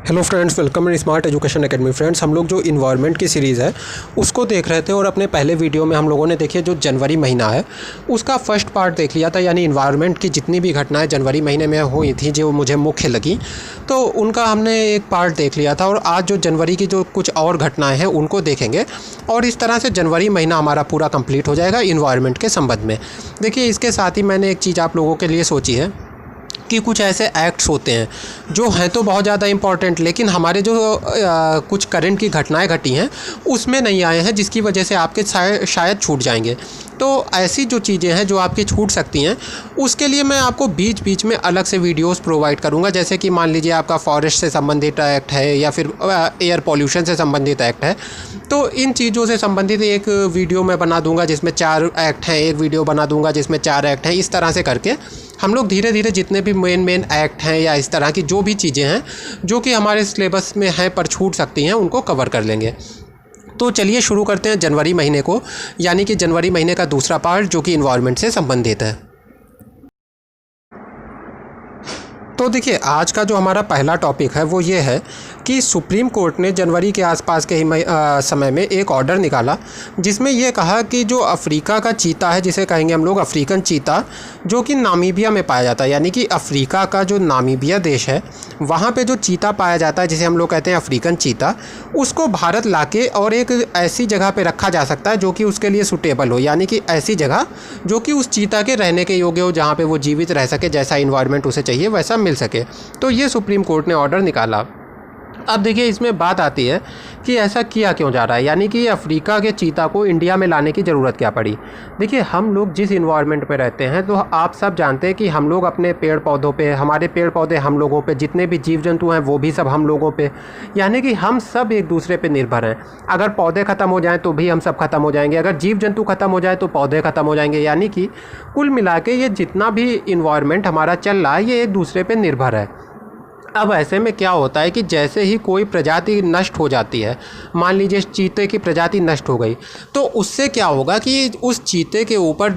Hello friends, welcome in smart education academy. Friends, हम लोग जो इन्वायरमेंट की सीरीज़ है उसको देख रहे थे और अपने पहले वीडियो में हम लोगों ने देखिए जो जनवरी महीना है उसका फर्स्ट पार्ट देख लिया था, यानी इन्वायरमेंट की जितनी भी घटनाएं जनवरी महीने में हुई थी जो मुझे मुख्य लगी, तो उनका हमने एक पार्ट देख लिया था। और आज जो जनवरी की जो कुछ और घटनाएँ हैं उनको देखेंगे और इस तरह से जनवरी महीना हमारा पूरा कंप्लीट हो जाएगा इन्वायरमेंट के संबंध में। देखिए, इसके साथ ही मैंने एक चीज़ आप लोगों के लिए सोची है कि कुछ ऐसे एक्ट्स होते हैं जो हैं तो बहुत ज़्यादा इम्पॉर्टेंट, लेकिन हमारे जो कुछ करंट की घटनाएं घटी हैं उसमें नहीं आए हैं, जिसकी वजह से आपके शायद छूट जाएंगे। तो ऐसी जो चीज़ें हैं जो आपकी छूट सकती हैं उसके लिए मैं आपको बीच बीच में अलग से वीडियोस प्रोवाइड करूंगा। जैसे कि मान लीजिए आपका फॉरेस्ट से संबंधित एक्ट है या फिर एयर पॉल्यूशन से संबंधित एक्ट है, तो इन चीज़ों से संबंधित एक वीडियो मैं बना दूंगा जिसमें 4 एक्ट हैं, एक वीडियो बना दूंगा जिसमें 4 एक्ट हैं। इस तरह से करके हम लोग धीरे धीरे जितने भी मेन एक्ट हैं या इस तरह की जो भी चीज़ें हैं जो कि हमारे सिलेबस में हैं पर छूट सकती हैं उनको कवर कर लेंगे। तो चलिए शुरू करते हैं जनवरी महीने को, यानी कि जनवरी महीने का दूसरा पार्ट जो कि इन्वायरमेंट से संबंधित है। तो देखिए, आज का जो हमारा पहला टॉपिक है वो ये है कि सुप्रीम कोर्ट ने जनवरी के आसपास के ही समय में एक ऑर्डर निकाला जिसमें ये कहा कि जो अफ्रीका का चीता है, जिसे कहेंगे हम लोग अफ्रीकन चीता, जो कि नामीबिया में पाया जाता है, यानी कि अफ्रीका का जो नामीबिया देश है वहाँ पे जो चीता पाया जाता है जिसे हम लोग कहते हैं अफ्रीकन चीता, उसको भारत लाके और एक ऐसी जगह पे रखा जा सकता है जो कि उसके लिए सूटेबल हो, यानी कि ऐसी जगह जो कि उस चीता के रहने के योग्य हो, जहाँ पे वो जीवित रह सके, जैसा इन्वायरमेंट उसे चाहिए वैसा मिल सके। तो ये सुप्रीम कोर्ट ने ऑर्डर निकाला। अब देखिए, इसमें बात आती है कि ऐसा किया क्यों जा रहा है, यानी कि अफ्रीका के चीता को इंडिया में लाने की ज़रूरत क्या पड़ी। देखिए, हम लोग जिस इन्वायरमेंट में रहते हैं तो आप सब जानते हैं कि हम लोग अपने पेड़ पौधों पे, हमारे पेड़ पौधे हम लोगों पे, जितने भी जीव जंतु हैं वो भी सब हम लोगों पे, यानी कि हम सब एक दूसरे पे निर्भर हैं। अगर पौधे ख़त्म हो जाएँ तो भी हम सब खत्म हो जाएंगे, अगर जीव जंतु ख़त्म हो जाए तो पौधे ख़त्म हो जाएंगे, यानी कि कुल मिला के ये जितना भी इन्वायरमेंट हमारा चल रहा है ये एक दूसरे पर निर्भर है। अब ऐसे में क्या होता है कि जैसे ही कोई प्रजाति नष्ट हो जाती है, मान लीजिए चीते की प्रजाति नष्ट हो गई, तो उससे क्या होगा कि उस चीते के ऊपर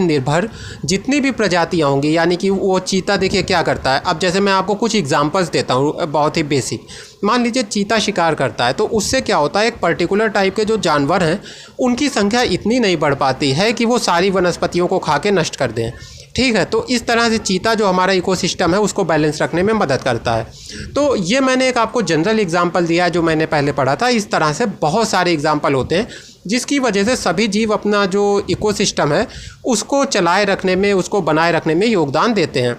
निर्भर जितनी भी प्रजातियां होंगी, यानी कि वो चीता देखिए क्या करता है। अब जैसे मैं आपको कुछ एग्जांपल्स देता हूँ बहुत ही बेसिक। मान लीजिए चीता शिकार करता है, तो उससे क्या होता है, एक पर्टिकुलर टाइप के जो जानवर हैं उनकी संख्या इतनी नहीं बढ़ पाती है कि वो सारी वनस्पतियों को खा के नष्ट कर दें। ठीक है, तो इस तरह से चीता जो हमारा इकोसिस्टम है उसको बैलेंस रखने में मदद करता है। तो ये मैंने एक आपको जनरल एग्जांपल दिया है जो मैंने पहले पढ़ा था। इस तरह से बहुत सारे एग्जांपल होते हैं जिसकी वजह से सभी जीव अपना जो इकोसिस्टम है उसको चलाए रखने में, उसको बनाए रखने में योगदान देते हैं।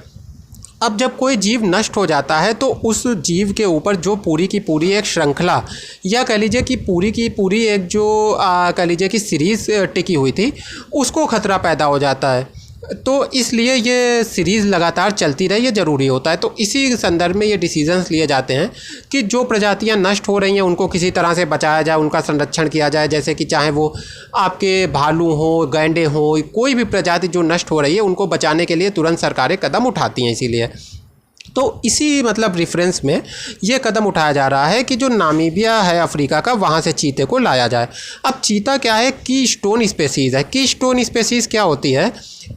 अब जब कोई जीव नष्ट हो जाता है तो उस जीव के ऊपर जो पूरी की पूरी एक श्रृंखला, या कह लीजिए कि पूरी की पूरी एक जो कह लीजिए कि सीरीज़ टिकी हुई थी, उसको खतरा पैदा हो जाता है। तो इसलिए ये सीरीज़ लगातार चलती रहे, ये ज़रूरी होता है। तो इसी संदर्भ में ये डिसीजंस लिए जाते हैं कि जो प्रजातियां नष्ट हो रही हैं उनको किसी तरह से बचाया जाए, उनका संरक्षण किया जाए। जैसे कि चाहे वो आपके भालू हो, गैंडे हो, कोई भी प्रजाति जो नष्ट हो रही है उनको बचाने के लिए तुरंत सरकारें कदम उठाती हैं। इसीलिए तो इसी मतलब रेफरेंस में ये कदम उठाया जा रहा है कि जो नामीबिया है अफ्रीका का, वहाँ से चीते को लाया जाए। अब चीता क्या है, की स्टोन स्पेसीज़ है। की स्टोन स्पेसीज़ क्या होती है,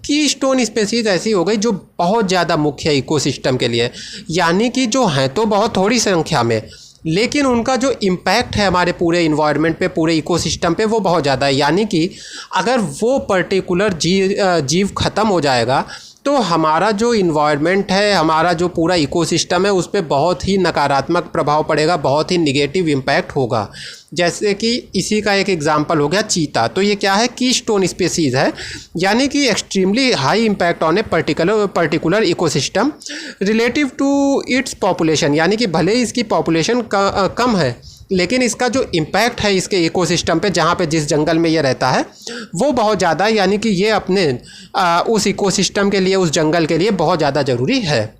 की स्टोन स्पेसीज़ ऐसी हो गई जो बहुत ज़्यादा मुख्य है इकोसिस्टम के लिए, यानी कि जो हैं तो बहुत थोड़ी संख्या में, लेकिन उनका जो इम्पैक्ट है हमारे पूरे इन्वायरमेंट पे, पूरे इकोसिस्टम पे, वो बहुत ज़्यादा है। यानी कि अगर वो पर्टिकुलर जीव ख़त्म हो जाएगा तो हमारा जो इन्वायरमेंट है, हमारा जो पूरा इकोसिस्टम है, उस पर बहुत ही नकारात्मक प्रभाव पड़ेगा, बहुत ही निगेटिव इम्पैक्ट होगा। जैसे कि इसी का एक एग्जांपल हो गया चीता। तो ये क्या है, कीस्टोन स्पीसीज़ है, यानी कि extremely high impact on a particular ecosystem relative to its population, यानी कि भले ही इसकी पॉपुलेशन कम है लेकिन इसका जो इम्पैक्ट है इसके इकोसिस्टम पे, जहाँ पे जिस जंगल में ये रहता है वो बहुत ज़्यादा है, यानी कि ये अपने उस इकोसिस्टम के लिए, उस जंगल के लिए बहुत ज़्यादा ज़रूरी है।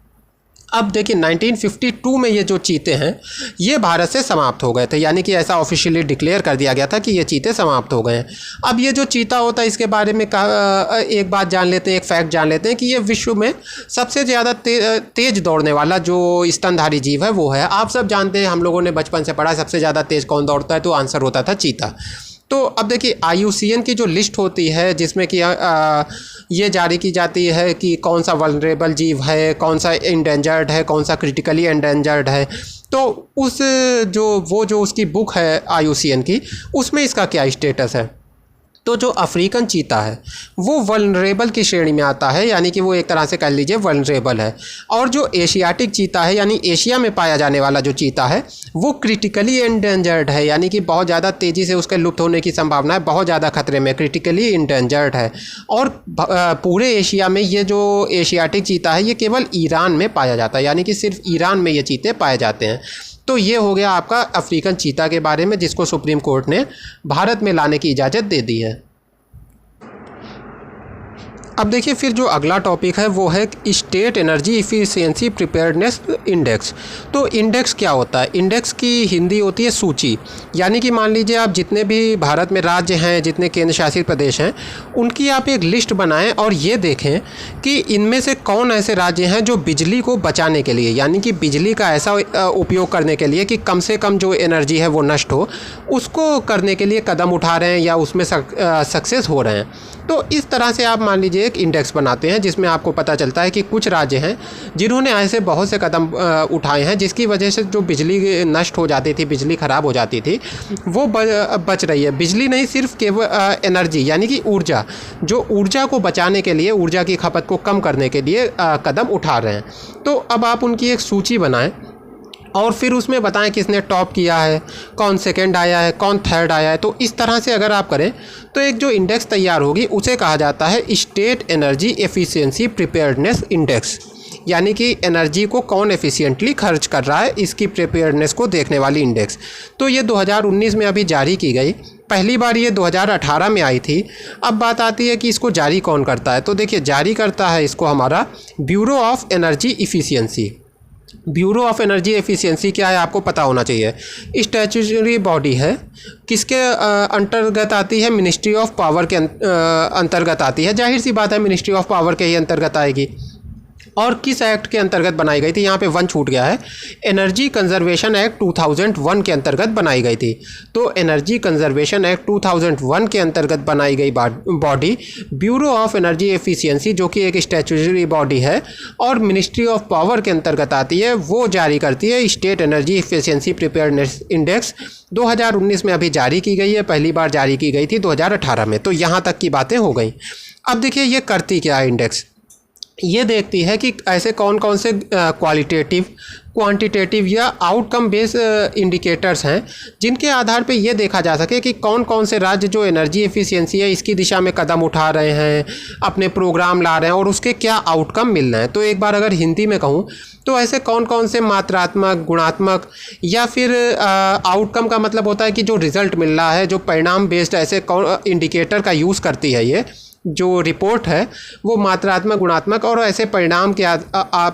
अब देखिए, 1952 में ये जो चीते हैं ये भारत से समाप्त हो गए थे, यानी कि ऐसा ऑफिशियली डिक्लेयर कर दिया गया था कि ये चीते समाप्त हो गए हैं। अब ये जो चीता होता है इसके बारे में एक बात जान लेते हैं, एक फैक्ट जान लेते हैं कि ये विश्व में सबसे ज़्यादा तेज़ दौड़ने वाला जो स्तनधारी जीव है वो है। आप सब जानते हैं, हम लोगों ने बचपन से पढ़ा, सबसे ज़्यादा तेज़ कौन दौड़ता है, तो आंसर होता था चीता। तो अब देखिए, IUCN की जो लिस्ट होती है जिसमें कि ये जारी की जाती है कि कौन सा वल्नरेबल जीव है, कौन सा इंडेंजर्ड है, कौन सा क्रिटिकली एंडेंजर्ड है, तो उस जो उसकी बुक है IUCN की, उसमें इसका क्या स्टेटस है। तो जो अफ्रीकन चीता है वो वल्नरेबल की श्रेणी में आता है, यानी कि वो एक तरह से कह लीजिए वल्नरेबल है। और जो एशियाटिक चीता है, यानी एशिया में पाया जाने वाला जो चीता है, वो क्रिटिकली एंडेंजर्ड है, यानी कि बहुत ज़्यादा तेज़ी से उसके लुप्त होने की संभावना है, बहुत ज़्यादा खतरे में, क्रिटिकली एंडेंजर्ड है। और पूरे एशिया में ये जो एशियाटिक चीता है ये केवल ईरान में पाया जाता है, यानी कि सिर्फ ईरान में ये चीते पाए जाते हैं। तो ये हो गया आपका अफ्रीकन चीता के बारे में, जिसको सुप्रीम कोर्ट ने भारत में लाने की इजाज़त दे दी है। अब देखिए फिर जो अगला टॉपिक है वो है state energy efficiency preparedness index. तो इंडेक्स क्या होता है? इंडेक्स की हिंदी होती है सूची। यानी कि मान लीजिए आप जितने भी भारत में राज्य हैं, जितने केंद्र शासित प्रदेश हैं, उनकी आप एक लिस्ट बनाएं और ये देखें कि इनमें से कौन ऐसे राज्य हैं जो बिजली को बचाने के लिए, यानी कि बिजली का ऐसा उपयोग करने के लिए कि कम से कम जो एनर्जी है वो नष्ट हो, उसको करने के लिए कदम उठा रहे हैं या उसमें सक्सेस हो रहे हैं। तो इस तरह से आप मान लीजिए एक इंडेक्स बनाते हैं जिसमें आपको पता चलता है कि कुछ राज्य हैं जिन्होंने ऐसे बहुत से कदम उठाए हैं जिसकी वजह से जो बिजली नष्ट हो जाती थी, बिजली ख़राब हो जाती थी, वो बच रही है। बिजली नहीं, सिर्फ केवल एनर्जी यानी कि ऊर्जा, जो ऊर्जा को बचाने के लिए, ऊर्जा की खपत को कम करने के लिए कदम उठा रहे हैं। तो अब आप उनकी एक सूची बनाएं और फिर उसमें बताएं किसने टॉप किया है, कौन सेकंड आया है, कौन थर्ड आया है। तो इस तरह से अगर आप करें तो एक जो इंडेक्स तैयार होगी उसे कहा जाता है state energy efficiency preparedness index, यानी कि एनर्जी को कौन एफिशिएंटली खर्च कर रहा है, इसकी प्रिपेयर्डनेस को देखने वाली इंडेक्स। तो ये 2019 में अभी जारी की गई, पहली बार ये 2018 में आई थी। अब बात आती है कि इसको जारी कौन करता है। तो देखिए जारी करता है इसको हमारा bureau of energy efficiency. Bureau of energy efficiency क्या है आपको पता होना चाहिए। स्टैट्यूटरी बॉडी है, किसके अंतर्गत आती है? मिनिस्ट्री ऑफ पावर के अंतर्गत आती है। जाहिर सी बात है मिनिस्ट्री ऑफ पावर के ही अंतर्गत आएगी। और किस एक्ट के अंतर्गत बनाई गई थी? यहाँ पे वन छूट गया है। एनर्जी कंजर्वेशन एक्ट 2001 के अंतर्गत बनाई गई थी। तो एनर्जी कंजर्वेशन एक्ट 2001 के अंतर्गत बनाई गई body bureau of energy efficiency, जो कि एक स्टैट्यूटरी बॉडी है और मिनिस्ट्री ऑफ पावर के अंतर्गत आती है, वो जारी करती है state energy efficiency preparedness index. 2019 में अभी जारी की गई है, पहली बार जारी की गई थी 2018 में। तो यहाँ तक की बातें हो गई। अब देखिए ये करती क्या है इंडेक्स। ये देखती है कि ऐसे कौन कौन से क्वालिटेटिव, क्वांटिटेटिव या आउटकम बेस इंडिकेटर्स हैं जिनके आधार पे ये देखा जा सके कि कौन कौन से राज्य जो एनर्जी एफिशिएंसी है इसकी दिशा में कदम उठा रहे हैं, अपने प्रोग्राम ला रहे हैं और उसके क्या आउटकम मिल रहे हैं। तो एक बार अगर हिंदी में कहूँ तो ऐसे कौन कौन से मात्रात्मक, गुणात्मक या फिर आउटकम का मतलब होता है कि जो रिज़ल्ट मिल रहा है, जो परिणाम बेस्ड ऐसे कौन इंडिकेटर का यूज़ करती है ये जो रिपोर्ट है, वो मात्रात्मक, गुणात्मक और ऐसे परिणाम के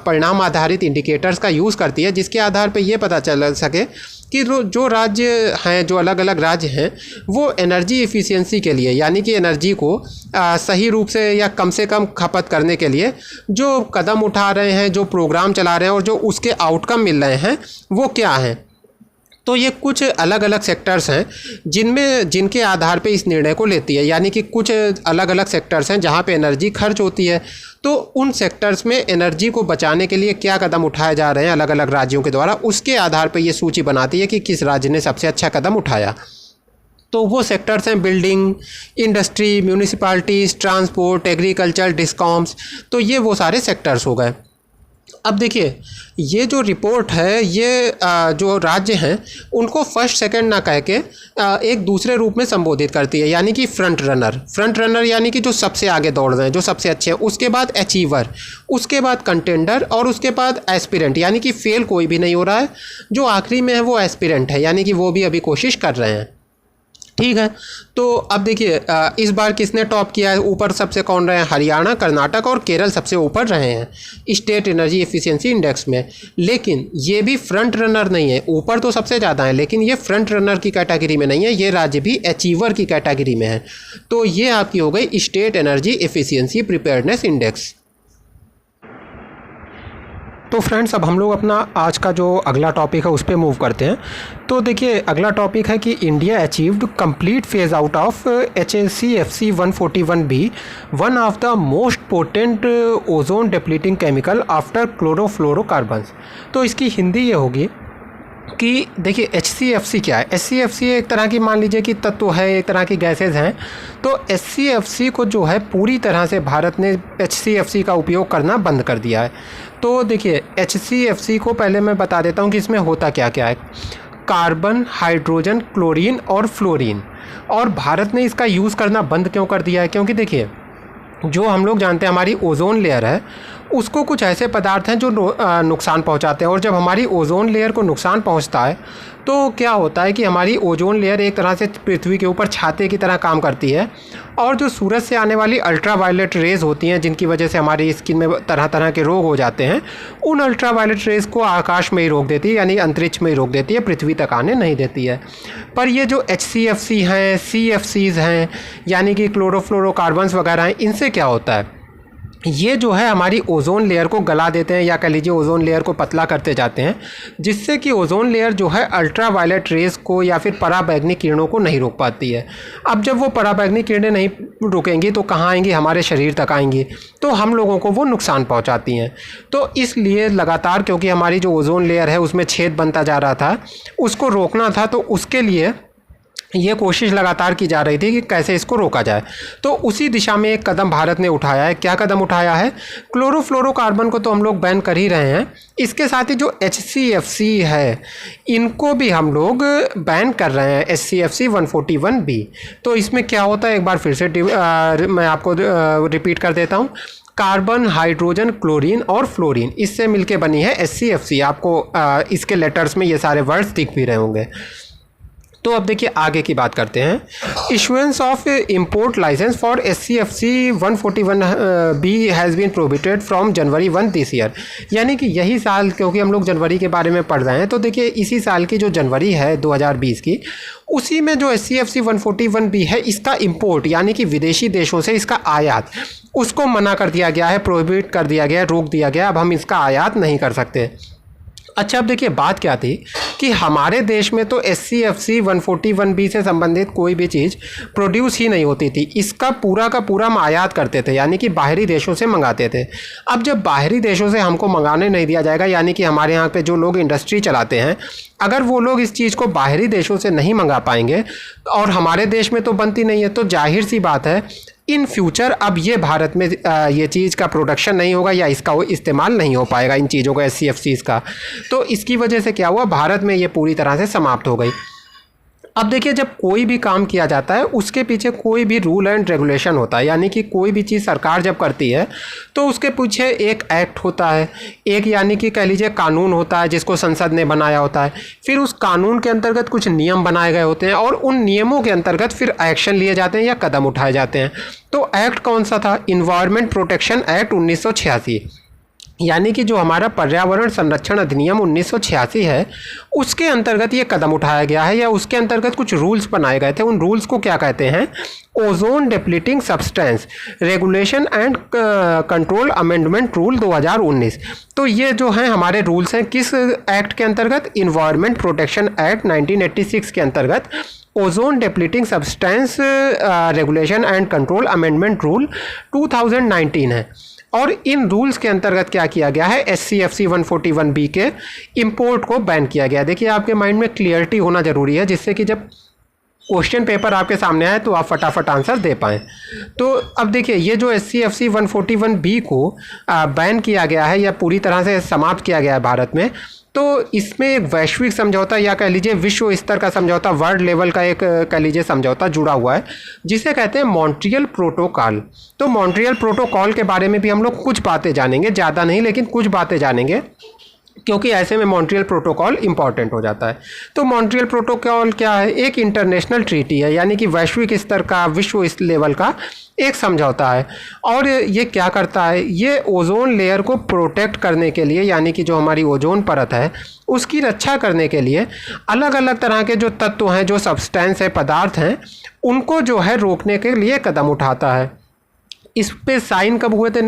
परिणाम आधारित इंडिकेटर्स का यूज़ करती है, जिसके आधार पे ये पता चल सके कि जो राज्य हैं, जो अलग अलग राज्य हैं, वो एनर्जी एफिशिएंसी के लिए, यानी कि एनर्जी को सही रूप से या कम से कम खपत करने के लिए जो कदम उठा रहे हैं, जो प्रोग्राम चला रहे हैं और जो उसके आउटकम मिल रहे हैं वो क्या हैं। तो ये कुछ अलग अलग सेक्टर्स हैं जिनके आधार पे इस निर्णय को लेती है, यानी कि कुछ अलग अलग सेक्टर्स हैं जहाँ पे एनर्जी खर्च होती है। तो उन सेक्टर्स में एनर्जी को बचाने के लिए क्या कदम उठाए जा रहे हैं अलग अलग राज्यों के द्वारा, उसके आधार पे ये सूची बनाती है कि किस राज्य ने सबसे अच्छा कदम उठाया। तो वो सेक्टर्स हैं building, industry, municipalities, transport, agriculture, discoms. तो ये वो सारे सेक्टर्स हो गए। अब देखिए ये जो रिपोर्ट है ये जो राज्य हैं उनको फर्स्ट सेकंड ना कह के एक दूसरे रूप में संबोधित करती है, यानी कि फ्रंट रनर यानी कि जो सबसे आगे दौड़ रहे हैं, जो सबसे अच्छे हैं। उसके बाद अचीवर, उसके बाद कंटेंडर और उसके बाद एस्पिरेंट, यानी कि फेल कोई भी नहीं हो रहा है। जो आखिरी में है वो एस्पिरेंट है, यानी कि वो भी अभी कोशिश कर रहे हैं। ठीक है, तो अब देखिए इस बार किसने टॉप किया है? ऊपर सबसे कौन रहे हैं? हरियाणा, कर्नाटक और केरल सबसे ऊपर रहे हैं स्टेट एनर्जी एफिशिएंसी इंडेक्स में। लेकिन ये भी फ्रंट रनर नहीं है, ऊपर तो सबसे ज़्यादा है लेकिन ये फ्रंट रनर की कैटेगरी में नहीं है, ये राज्य भी अचीवर की कैटेगरी में है। तो ये आपकी हो गई state energy efficiency preparedness index. तो फ्रेंड्स अब हम लोग अपना आज का जो अगला टॉपिक है उस पर मूव करते हैं। तो देखिए अगला टॉपिक है कि India achieved complete phase out of HCFC 141b, one of the most potent ozone depleting chemical after chlorofluorocarbons. तो इसकी हिंदी ये होगी कि देखिए HCFC क्या है। HCFC एक तरह की, मान लीजिए कि तत्व है, एक तरह की गैसेज हैं। तो HCFC को जो है पूरी तरह से भारत ने HCFC का उपयोग करना बंद कर दिया है। तो देखिए HCFC को पहले मैं बता देता हूँ कि इसमें होता क्या क्या है। कार्बन, हाइड्रोजन, क्लोरीन और फ्लोरीन। और भारत ने इसका यूज़ करना बंद क्यों कर दिया है? क्योंकि देखिए जो हम लोग जानते हैं हमारी ओजोन लेयर है, उसको कुछ ऐसे पदार्थ हैं जो नुकसान पहुंचाते हैं। और जब हमारी ओजोन लेयर को नुकसान पहुंचता है तो क्या होता है कि हमारी ओजोन लेयर एक तरह से पृथ्वी के ऊपर छाते की तरह काम करती है। और जो सूरज से आने वाली अल्ट्रावायलेट रेज़ होती हैं, जिनकी वजह से हमारी स्किन में तरह तरह के रोग हो जाते हैं, उन अल्ट्रावायलेट रेज़ को आकाश में ही रोक देती है, यानी अंतरिक्ष में ही रोक देती है, पृथ्वी तक आने नहीं देती है। पर ये जो HCFC हैं, CFCs हैं, यानी कि क्लोरोफ्लोरोकार्बन्स वगैरह हैं, इनसे क्या होता है, ये जो है हमारी ओजोन लेयर को गला देते हैं, या कह लीजिए ओजोन लेयर को पतला करते जाते हैं, जिससे कि ओजोन लेयर जो है अल्ट्रावायलेट रेज़ को या फिर पराबैंगनी किरणों को नहीं रोक पाती है। अब जब वो पराबैंगनी किरणें नहीं रुकेंगी तो कहाँ आएंगी? हमारे शरीर तक आएंगी, तो हम लोगों को वो नुकसान पहुंचाती हैं। तो इसलिए लगातार, क्योंकि हमारी जो ओजोन लेयर है उसमें छेद बनता जा रहा था, उसको रोकना था, तो उसके लिए ये कोशिश लगातार की जा रही थी कि कैसे इसको रोका जाए। तो उसी दिशा में एक कदम भारत ने उठाया है। क्या कदम उठाया है? क्लोरोफ्लोरोकार्बन को तो हम लोग बैन कर ही रहे हैं, इसके साथ ही जो HCFC है इनको भी हम लोग बैन कर रहे हैं, HCFC 141B। तो इसमें क्या होता है, एक बार फिर से मैं आपको रिपीट कर देता हूँ। कार्बन, हाइड्रोजन, क्लोरीन और फ्लोरीन, इससे मिलके बनी है HCFC। आपको इसके लेटर्स में ये सारे वर्ड्स दिख भी रहे होंगे। तो अब देखिए आगे की बात करते हैं। Issuance of import licence for HCFC 141B has been prohibited from January 1 this year. यानी कि यही साल, क्योंकि हम लोग जनवरी के बारे में पढ़ रहे हैं, तो देखिए इसी साल की जो जनवरी है 2020 की, उसी में जो HCFC 141B है, इसका इम्पोर्ट यानी कि विदेशी देशों से इसका आयात, उसको मना कर दिया गया है, प्रोहिबिट कर दिया गया है, रोक दिया गया। अब हम इसका आयात नहीं कर सकते। अच्छा, अब देखिए बात क्या थी कि हमारे देश में तो HCFC 141B से संबंधित कोई भी चीज़ प्रोड्यूस ही नहीं होती थी। इसका पूरा का पूरा हम आयात करते थे, यानी कि बाहरी देशों से मंगाते थे। अब जब बाहरी देशों से हमको मंगाने नहीं दिया जाएगा, यानी कि हमारे यहाँ पे जो लोग इंडस्ट्री चलाते हैं, अगर वो लोग इस चीज़ को बाहरी देशों से नहीं मंगा पाएंगे और हमारे देश में तो बनती नहीं है, तो जाहिर सी बात है इन फ्यूचर अब ये भारत में ये चीज़ का प्रोडक्शन नहीं होगा या इसका इस्तेमाल नहीं हो पाएगा, इन चीज़ों का, HCFCs का। तो इसकी वजह से क्या हुआ, भारत में ये पूरी तरह से समाप्त हो गई। अब देखिए जब कोई भी काम किया जाता है उसके पीछे कोई भी रूल एंड रेगुलेशन होता है, यानी कि कोई भी चीज़ सरकार जब करती है तो उसके पीछे एक एक्ट होता है, एक यानी कि कह लीजिए कानून होता है जिसको संसद ने बनाया होता है। फिर उस कानून के अंतर्गत कुछ नियम बनाए गए होते हैं और उन नियमों के अंतर्गत फिर एक्शन लिए जाते हैं या कदम उठाए जाते हैं। तो एक्ट कौन सा था? इन्वायरमेंट प्रोटेक्शन एक्ट 1986, यानी कि जो हमारा पर्यावरण संरक्षण अधिनियम 1986 है, उसके अंतर्गत ये कदम उठाया गया है, या उसके अंतर्गत कुछ रूल्स बनाए गए थे। उन रूल्स को क्या कहते हैं? Ozone depleting substance regulation and control amendment rule 2019। तो ये जो हैं हमारे रूल्स हैं किस एक्ट के अंतर्गत? इन्वायरमेंट प्रोटेक्शन एक्ट 1986 के अंतर्गत ozone depleting substance regulation and control amendment rule 2019 है। और इन रूल्स के अंतर्गत क्या किया गया है? HCFC 141B के इंपोर्ट को बैन किया गया। देखिए आपके माइंड में क्लियरिटी होना ज़रूरी है, जिससे कि जब क्वेश्चन पेपर आपके सामने आए तो आप फटाफट आंसर दे पाएँ। तो अब देखिए ये जो HCFC 141B को बैन किया गया है या पूरी तरह से समाप्त किया गया है भारत में, तो इसमें एक वैश्विक समझौता या कह लीजिए विश्व स्तर का समझौता, वर्ल्ड लेवल का एक कह लीजिए समझौता जुड़ा हुआ है, जिसे कहते हैं मॉन्ट्रियल प्रोटोकॉल। तो मॉन्ट्रियल प्रोटोकॉल के बारे में भी हम लोग कुछ बातें जानेंगे, ज़्यादा नहीं लेकिन कुछ बातें जानेंगे, क्योंकि ऐसे में मॉन्ट्रियल प्रोटोकॉल इंपॉर्टेंट हो जाता है। तो मॉन्ट्रियल प्रोटोकॉल क्या है? एक इंटरनेशनल ट्रीटी है, यानी कि वैश्विक स्तर का, विश्व लेवल का एक समझौता है। और ये क्या करता है? ये ओजोन लेयर को प्रोटेक्ट करने के लिए, यानी कि जो हमारी ओजोन परत है उसकी रक्षा करने के लिए अलग अलग तरह के जो तत्व हैं, जो सब्सटेंस है, पदार्थ हैं, उनको जो है रोकने के लिए कदम उठाता है। इस पे साइन कब हुए थे,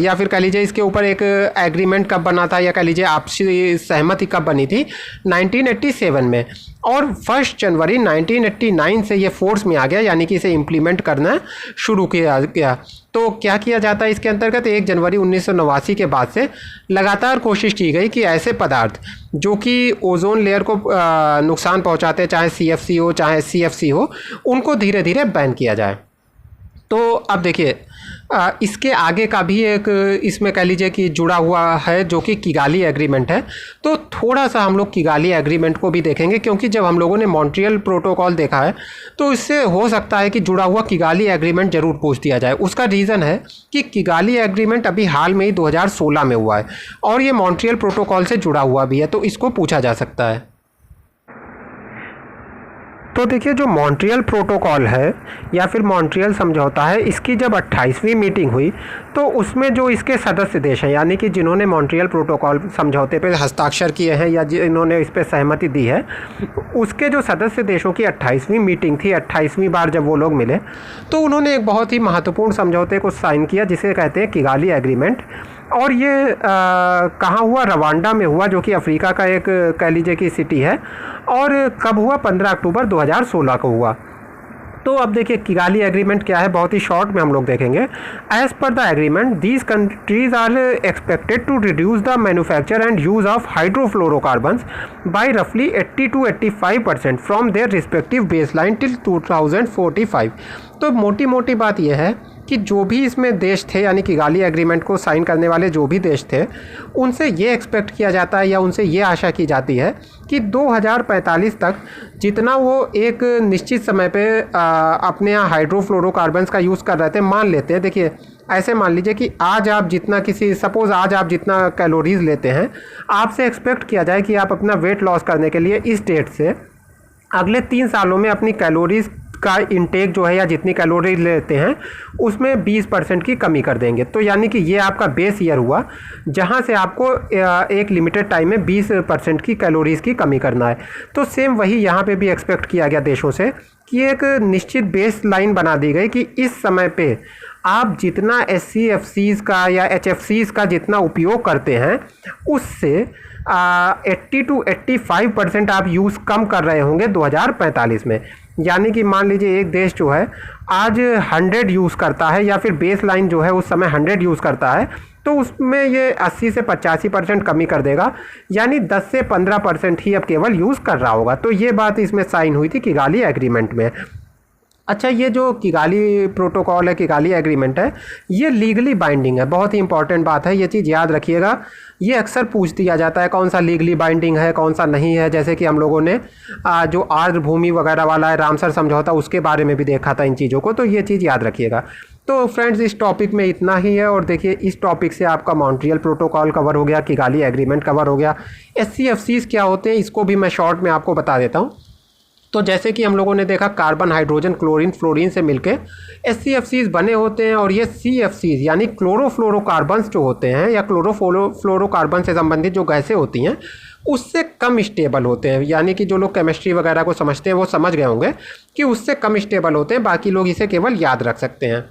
या फिर कह लीजिए इसके ऊपर एक एग्रीमेंट कब बना था, या कह लीजिए आपसी सहमति कब बनी थी? 1987 में। और 1 जनवरी 1989 से ये फोर्स में आ गया, यानी कि इसे इम्प्लीमेंट करना शुरू किया गया। तो क्या किया जाता है इसके अंतर्गत? 1 जनवरी 1989 के बाद से लगातार कोशिश की गई कि ऐसे पदार्थ जो कि ओजोन लेयर को नुकसान पहुंचाते, चाहे CFC हो चाहे SCFC हो, उनको धीरे धीरे बैन किया जाए। तो अब देखिए इसके आगे का भी एक इसमें कह लीजिए कि जुड़ा हुआ है, जो कि किगाली एग्रीमेंट है। तो थोड़ा सा हम लोग किगाली एग्रीमेंट को भी देखेंगे, क्योंकि जब हम लोगों ने मॉन्ट्रियल प्रोटोकॉल देखा है तो इससे हो सकता है कि जुड़ा हुआ किगाली एग्रीमेंट ज़रूर पूछ दिया जाए। उसका रीज़न है कि किगाली एग्रीमेंट अभी हाल में ही 2016 में हुआ है और ये मॉन्ट्रियल प्रोटोकॉल से जुड़ा हुआ भी है, तो इसको पूछा जा सकता है। तो देखिए जो मॉन्ट्रियल प्रोटोकॉल है या फिर मॉन्ट्रियल समझौता है, इसकी जब 28वीं मीटिंग हुई तो उसमें जो इसके सदस्य देश हैं, यानी कि जिन्होंने मॉन्ट्रियल प्रोटोकॉल समझौते पे हस्ताक्षर किए हैं या जिन्होंने इस पे सहमति दी है, उसके जो सदस्य देशों की 28वीं मीटिंग थी, 28वीं बार जब वो लोग मिले तो उन्होंने एक बहुत ही महत्वपूर्ण समझौते को साइन किया, जिसे कहते हैं किगाली एग्रीमेंट। और ये कहाँ हुआ? रवांडा में हुआ, जो कि अफ्रीका का एक कह लीजिए कि सिटी है। और कब हुआ? 15 अक्टूबर 2016 को हुआ। तो अब देखिए किगाली एग्रीमेंट क्या है, बहुत ही शॉर्ट में हम लोग देखेंगे। As per the agreement these countries are expected to reduce the manufacture and use of hydrofluorocarbons by रफली 80 to 85% from their respective baseline till 2045। तो मोटी मोटी बात यह है कि जो भी इसमें देश थे, यानी किगाली एग्रीमेंट को साइन करने वाले जो भी देश थे, उनसे ये एक्सपेक्ट किया जाता है या उनसे ये आशा की जाती है कि 2045 तक जितना वो एक निश्चित समय पे अपने यहाँ हाइड्रोफ्लोरोकार्बन्स का यूज़ कर रहे थे, मान लेते हैं, देखिए ऐसे मान लीजिए कि आज आप जितना आज आप जितना कैलोरीज लेते हैं, आपसे एक्सपेक्ट किया जाए कि आप अपना वेट लॉस करने के लिए इस डेट से अगले 3 सालों में अपनी कैलोरीज का इंटेक जो है या जितनी कैलोरी लेते हैं उसमें 20% की कमी कर देंगे। तो यानी कि ये आपका बेस ईयर हुआ, जहाँ से आपको एक लिमिटेड टाइम में 20% की कैलोरीज की कमी करना है। तो सेम वही यहाँ पे भी एक्सपेक्ट किया गया देशों से कि एक निश्चित बेस लाइन बना दी गई कि इस समय पे आप जितना SCFCs का या HFCs का जितना उपयोग करते हैं, उससे 80 to 85% आप यूज़ कम कर रहे होंगे 2045 में। यानी कि मान लीजिए एक देश जो है आज 100 यूज़ करता है, या फिर बेस लाइन जो है उस समय 100 यूज़ करता है, तो उसमें ये 80 से 85% कमी कर देगा, यानी 10 से 15% ही अब केवल यूज़ कर रहा होगा। तो ये बात इसमें साइन हुई थी किगाली एग्रीमेंट में। अच्छा, ये जो किगाली प्रोटोकॉल है, किगाली एग्रीमेंट है, ये लीगली बाइंडिंग है। बहुत ही इंपॉर्टेंट बात है, ये चीज़ याद रखिएगा। ये अक्सर पूछ दिया जाता है कौन सा लीगली बाइंडिंग है, कौन सा नहीं है। जैसे कि हम लोगों ने जो आर्द्र भूमि वगैरह वाला है, रामसर समझौता, उसके बारे में भी देखा था इन चीज़ों को, तो ये चीज़ याद रखिएगा। तो फ्रेंड्स, इस टॉपिक में इतना ही है। और देखिए इस टॉपिक से आपका मॉन्ट्रियल प्रोटोकॉल कवर हो गया, किगाली एग्रीमेंट कवर हो गया। SCFCs क्या होते हैं इसको भी मैं शॉर्ट में आपको बता देता हूँ। तो जैसे कि हम लोगों ने देखा, कार्बन, हाइड्रोजन, क्लोरीन, फ्लोरीन से मिलके SCFCs बने होते हैं। और ये CFCs यानी क्लोरोफ्लोरोकार्बन्स जो होते हैं, या क्लोरोफ्लोरोकार्बन से संबंधित जो गैसें होती हैं, उससे कम स्टेबल होते हैं। यानी कि जो लोग केमिस्ट्री वगैरह को समझते हैं वो समझ गए होंगे कि उससे कम स्टेबल होते हैं। बाकी लोग इसे केवल याद रख सकते हैं।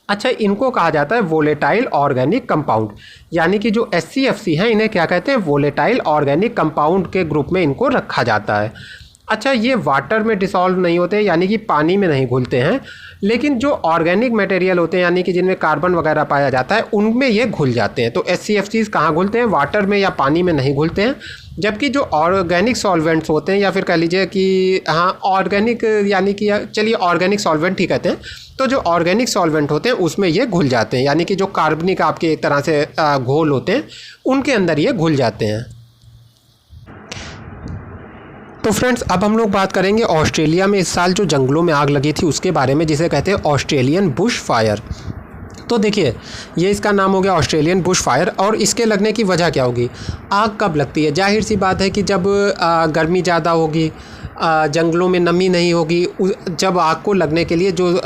अच्छा, इनको कहा जाता है वोलेटाइल ऑर्गेनिक कंपाउंड। यानी कि जो SCFC हैं, इन्हें क्या कहते हैं? वोलेटाइल ऑर्गेनिक कंपाउंड के ग्रुप में इनको रखा जाता है। अच्छा, ये वाटर में डिसॉल्व नहीं होते, यानी कि पानी में नहीं घुलते हैं, लेकिन जो ऑर्गेनिक मटेरियल होते हैं, यानी कि जिनमें कार्बन वगैरह पाया जाता है, उनमें ये घुल जाते हैं। तो SCFCs कहाँ घुलते हैं? वाटर में या पानी में नहीं घुलते हैं। जबकि जो ऑर्गेनिक सॉल्वेंट्स होते हैं, या फिर कह लीजिए कि हाँ ऑर्गेनिक, यानी कि चलिए ऑर्गेनिक सॉल्वेंट ही कहते हैं, तो जो ऑर्गेनिक सॉल्वेंट होते हैं उसमें ये घुल जाते हैं। यानी कि जो कार्बनिक आपके एक तरह से घोल होते हैं, उनके अंदर ये घुल जाते हैं। तो फ्रेंड्स, अब हम लोग बात करेंगे ऑस्ट्रेलिया में इस साल जो जंगलों में आग लगी थी उसके बारे में, जिसे कहते हैं ऑस्ट्रेलियन बुश फायर। तो देखिए, ये इसका नाम हो गया ऑस्ट्रेलियन बुश फायर। और इसके लगने की वजह क्या होगी? आग कब लगती है? जाहिर सी बात है कि जब गर्मी ज़्यादा होगी, जंगलों में नमी नहीं होगी, जब आग को लगने के लिए जो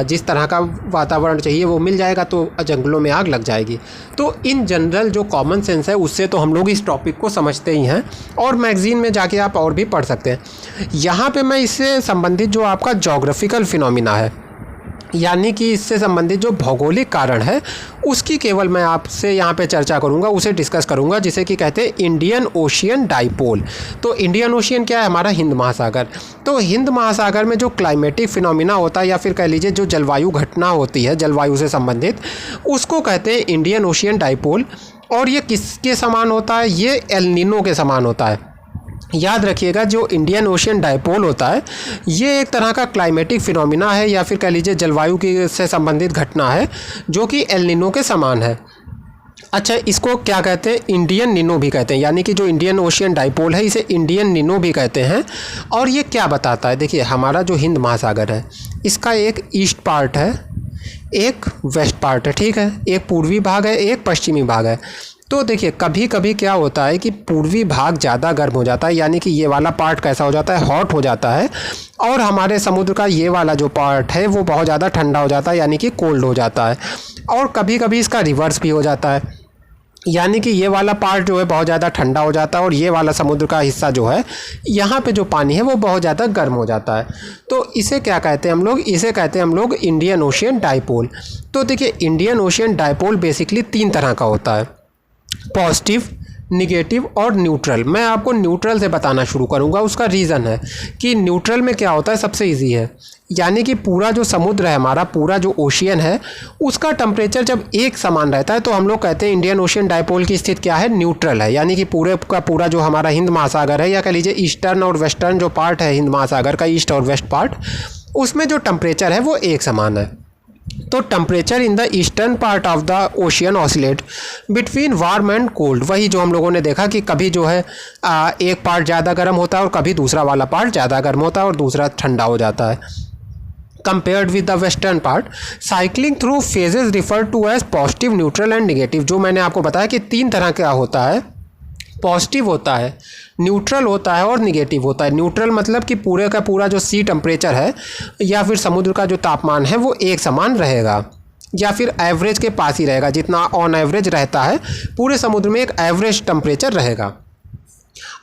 जिस तरह का वातावरण चाहिए वो मिल जाएगा, तो जंगलों में आग लग जाएगी। तो इन जनरल जो कॉमन सेंस है उससे तो हम लोग इस टॉपिक को समझते ही हैं, और मैगज़ीन में जाके आप और भी पढ़ सकते हैं। यहाँ पे मैं इससे संबंधित जो आपका जोग्राफिकल फिनोमिना है, यानी कि इससे संबंधित जो भौगोलिक कारण है उसकी केवल मैं आपसे यहाँ पे चर्चा करूँगा, उसे डिस्कस करूँगा, जिसे कि कहते हैं इंडियन ओशियन डाइपोल। तो इंडियन ओशियन क्या है? हमारा हिंद महासागर। तो हिंद महासागर में जो क्लाइमेटिक फिनोमिना होता है या फिर कह लीजिए जो जलवायु घटना होती है जलवायु से संबंधित, उसको कहते हैं इंडियन ओशियन डाइपोल। और ये किसके समान होता है? ये एल नीनो के समान होता है। याद रखिएगा, जो इंडियन ओशियन डाइपोल होता है ये एक तरह का क्लाइमेटिक फिनोमिना है या फिर कह लीजिए जलवायु की से संबंधित घटना है जो कि एल नीनो के समान है। अच्छा, इसको क्या कहते हैं? इंडियन निनो भी कहते हैं, यानी कि जो इंडियन ओशियन डाइपोल है इसे इंडियन निनो भी कहते हैं। और ये क्या बताता है? देखिए, हमारा जो हिंद महासागर है इसका एक ईस्ट पार्ट है, एक वेस्ट पार्ट है, ठीक है, एक पूर्वी भाग है, एक पश्चिमी भाग है। तो देखिए, कभी कभी क्या होता है कि पूर्वी भाग ज़्यादा गर्म हो जाता है, यानी कि ये वाला पार्ट कैसा हो जाता है? हॉट हो जाता है। और हमारे समुद्र का ये वाला जो पार्ट है वो बहुत ज़्यादा ठंडा हो जाता है, यानी कि कोल्ड हो जाता है। और कभी कभी इसका रिवर्स भी हो जाता है, यानी कि ये वाला पार्ट जो है बहुत ज़्यादा ठंडा हो जाता है और ये वाला समुद्र का हिस्सा जो है यहाँ पे जो पानी है वो बहुत ज़्यादा गर्म हो जाता है। तो इसे क्या कहते हैं हम लोग? इसे कहते हैं हम लोग इंडियन ओशियन डाइपोल। तो देखिए, इंडियन ओशियन डाइपोल बेसिकली 3 तरह का होता है, पॉजिटिव, निगेटिव और न्यूट्रल। मैं आपको न्यूट्रल से बताना शुरू करूंगा। उसका रीज़न है कि न्यूट्रल में क्या होता है, सबसे इजी है, यानी कि पूरा जो समुद्र है हमारा, पूरा जो ओशियन है उसका टेम्परेचर जब एक समान रहता है तो हम लोग कहते हैं इंडियन ओशियन डाइपोल की स्थिति क्या है? न्यूट्रल है। यानी कि पूरे का पूरा जो हमारा हिंद महासागर है या कह लीजिए ईस्टर्न और वेस्टर्न जो पार्ट है हिंद महासागर का, ईस्ट और वेस्ट पार्ट, उसमें जो टेम्परेचर है वो एक समान है। तो temperature in the eastern part of the ocean oscillate between warm and cold. वही जो हम लोगों ने देखा कि कभी जो है एक पार्ट ज़्यादा गर्म होता है और कभी दूसरा वाला पार्ट ज़्यादा गर्म होता है और दूसरा ठंडा हो जाता है। Compared with the western part, cycling through phases refer to as positive, neutral and negative. जो मैंने आपको बताया कि 3 तरह का होता है, पॉजिटिव होता है, न्यूट्रल होता है और निगेटिव होता है। न्यूट्रल मतलब कि पूरे का पूरा जो सी टेम्परेचर है या फिर समुद्र का जो तापमान है वो एक समान रहेगा या फिर एवरेज के पास ही रहेगा, जितना ऑन एवरेज रहता है पूरे समुद्र में एक एवरेज टेम्परेचर रहेगा।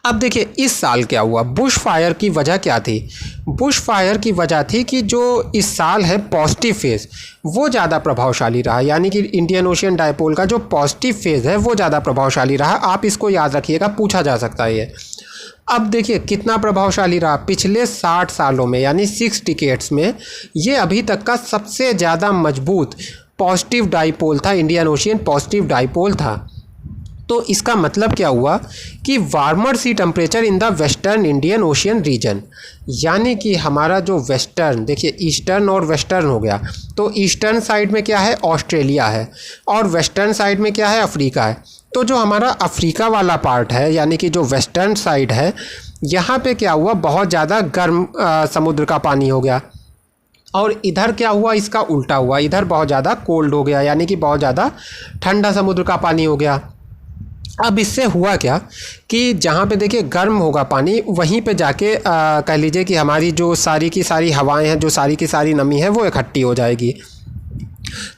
अब देखिए, इस साल क्या हुआ? बुश फायर की वजह क्या थी? बुश फायर की वजह थी कि जो इस साल है पॉजिटिव फेज़ वो ज़्यादा प्रभावशाली रहा, यानी कि इंडियन ओशियन डाइपोल का जो पॉजिटिव फेज़ है वो ज़्यादा प्रभावशाली रहा। आप इसको याद रखिएगा, पूछा जा सकता है ये। अब देखिए कितना प्रभावशाली रहा। पिछले 60 सालों में यानी 6 डिकेड्स में ये अभी तक का सबसे ज़्यादा मजबूत पॉजिटिव डाइपोल था, इंडियन ओशियन पॉजिटिव डाइपोल था। तो इसका मतलब क्या हुआ कि warmer sea temperature in the western Indian Ocean region, यानी कि हमारा जो वेस्टर्न, देखिए ईस्टर्न और वेस्टर्न हो गया, तो ईस्टर्न साइड में क्या है? ऑस्ट्रेलिया है और वेस्टर्न साइड में क्या है? अफ्रीका है। तो जो हमारा अफ्रीका वाला पार्ट है यानी कि जो वेस्टर्न साइड है, यहाँ पे क्या हुआ? बहुत ज़्यादा गर्म समुद्र का पानी हो गया। और इधर क्या हुआ? इसका उल्टा हुआ, इधर बहुत ज़्यादा कोल्ड हो गया, यानी कि बहुत ज़्यादा ठंडा समुद्र का पानी हो गया। अब इससे हुआ क्या कि जहाँ पे देखिए गर्म होगा पानी, वहीं पे जाके कह लीजिए कि हमारी जो सारी की सारी हवाएं हैं, जो सारी की सारी नमी है वो इकट्ठी हो जाएगी।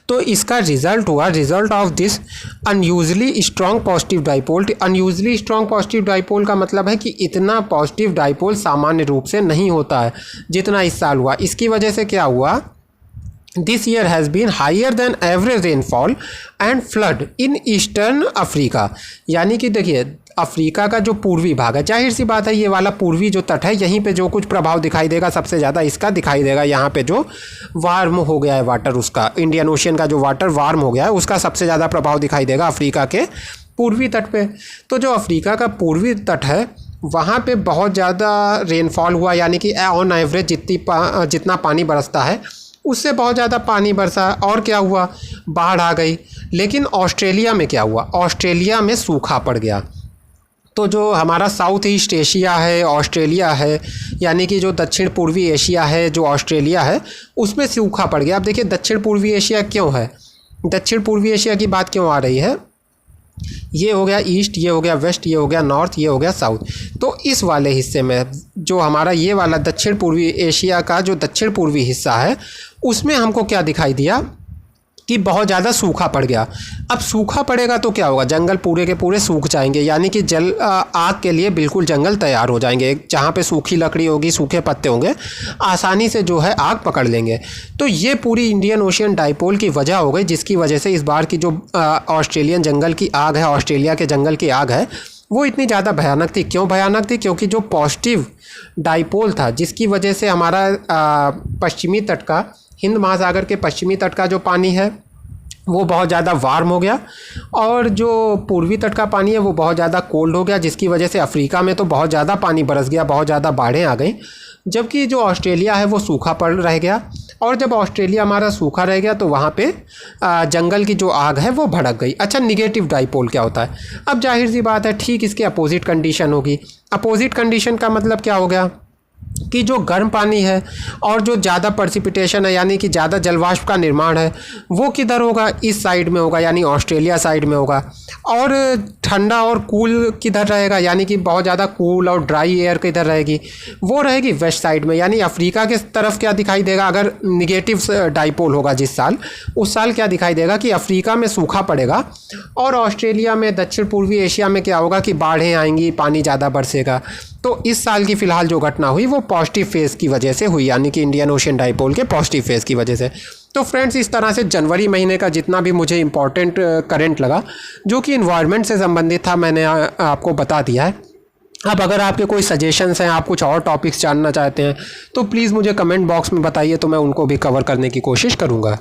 तो इसका रिजल्ट हुआ, result of this unusually strong positive dipole. Unusually strong positive dipole का मतलब है कि इतना पॉजिटिव डाइपोल सामान्य रूप से नहीं होता है जितना इस साल हुआ। इसकी वजह से क्या हुआ? This year has been higher than average rainfall and flood in eastern Africa. यानी कि देखिए अफ्रीका का जो पूर्वी भाग है, जाहिर सी बात है ये वाला पूर्वी जो तट है यहीं पे जो कुछ प्रभाव दिखाई देगा सबसे ज़्यादा इसका दिखाई देगा। यहाँ पे जो वार्म हो गया है वाटर, उसका इंडियन ओशियन का जो वाटर वार्म हो गया है उसका सबसे ज़्यादा प्रभाव दिखाई देगा अफ्रीका के पूर्वी तट पे। तो जो अफ्रीका का पूर्वी तट है वहाँ पे बहुत ज़्यादा रेनफॉल हुआ, यानी कि ऑन एवरेज जितना पानी बरसता है उससे बहुत ज़्यादा पानी बरसा। और क्या हुआ? बाढ़ आ गई। लेकिन ऑस्ट्रेलिया में क्या हुआ? ऑस्ट्रेलिया में सूखा पड़ गया। तो जो हमारा साउथ ईस्ट एशिया है, ऑस्ट्रेलिया है, यानी कि जो दक्षिण पूर्वी एशिया है, जो ऑस्ट्रेलिया है, उसमें सूखा पड़ गया। अब देखिए दक्षिण पूर्वी एशिया क्यों है, दक्षिण पूर्वी एशिया की बात क्यों आ रही है? ये हो गया ईस्ट, ये हो गया वेस्ट, ये हो गया नॉर्थ, ये हो गया साउथ। तो इस वाले हिस्से में जो हमारा ये वाला दक्षिण पूर्वी एशिया का जो दक्षिण पूर्वी हिस्सा है उसमें हमको क्या दिखाई दिया कि बहुत ज़्यादा सूखा पड़ गया। अब सूखा पड़ेगा तो क्या होगा, जंगल पूरे के पूरे सूख जाएंगे, यानी कि आग के लिए बिल्कुल जंगल तैयार हो जाएंगे। जहाँ पे सूखी लकड़ी होगी, सूखे पत्ते होंगे, आसानी से जो है आग पकड़ लेंगे। तो ये पूरी इंडियन ओशियन डाइपोल की वजह हो गई, जिसकी वजह से इस बार की जो ऑस्ट्रेलियन जंगल की आग है, ऑस्ट्रेलिया के जंगल की आग है, वो इतनी ज़्यादा भयानक थी। क्यों भयानक थी? क्योंकि जो पॉजिटिव डाइपोल था, जिसकी वजह से हमारा पश्चिमी तट का, हिंद महासागर के पश्चिमी तट का जो पानी है वो बहुत ज़्यादा वार्म हो गया, और जो पूर्वी तट का पानी है वो बहुत ज़्यादा कोल्ड हो गया, जिसकी वजह से अफ्रीका में तो बहुत ज़्यादा पानी बरस गया, बहुत ज़्यादा बाढ़ें आ गई। जबकि जो ऑस्ट्रेलिया है वो सूखा पड़ रह गया, और जब ऑस्ट्रेलिया हमारा सूखा रह गया तो वहाँ पे जंगल की जो आग है वो भड़क गई। अच्छा, निगेटिव डाइपोल क्या होता है? अब जाहिर सी बात है, ठीक इसके अपोजिट कंडीशन होगी। अपोजिट कंडीशन का मतलब क्या हो गया कि जो गर्म पानी है और जो ज़्यादा पर्सिपिटेशन है, यानी कि ज़्यादा जलवाष्प का निर्माण है, वो किधर होगा? इस साइड में होगा, यानी ऑस्ट्रेलिया साइड में होगा। और ठंडा और कूल किधर रहेगा, यानी कि बहुत ज़्यादा कूल और ड्राई एयर किधर रहेगी? वो रहेगी वेस्ट साइड में, यानी अफ्रीका के तरफ क्या दिखाई देगा? अगर निगेटिव डाइपोल होगा जिस साल, उस साल क्या दिखाई देगा कि अफ्रीका में सूखा पड़ेगा, और ऑस्ट्रेलिया में, दक्षिण पूर्वी एशिया में क्या होगा कि बाढ़ें आएंगी, पानी ज़्यादा बरसेगा। तो इस साल की फ़िलहाल जो घटना हुई वो पॉजिटिव फेज़ की वजह से हुई, यानी कि इंडियन ओशियन डाइपोल के पॉजिटिव फेज़ की वजह से। तो फ्रेंड्स, इस तरह से जनवरी महीने का जितना भी मुझे इम्पॉर्टेंट करंट लगा जो कि इन्वायरमेंट से संबंधित था, मैंने आपको बता दिया है। अब अगर आपके कोई सजेशंस हैं, आप कुछ और टॉपिक्स जानना चाहते हैं, तो प्लीज़ मुझे कमेंट बॉक्स में बताइए, तो मैं उनको भी कवर करने की कोशिश करूँगा।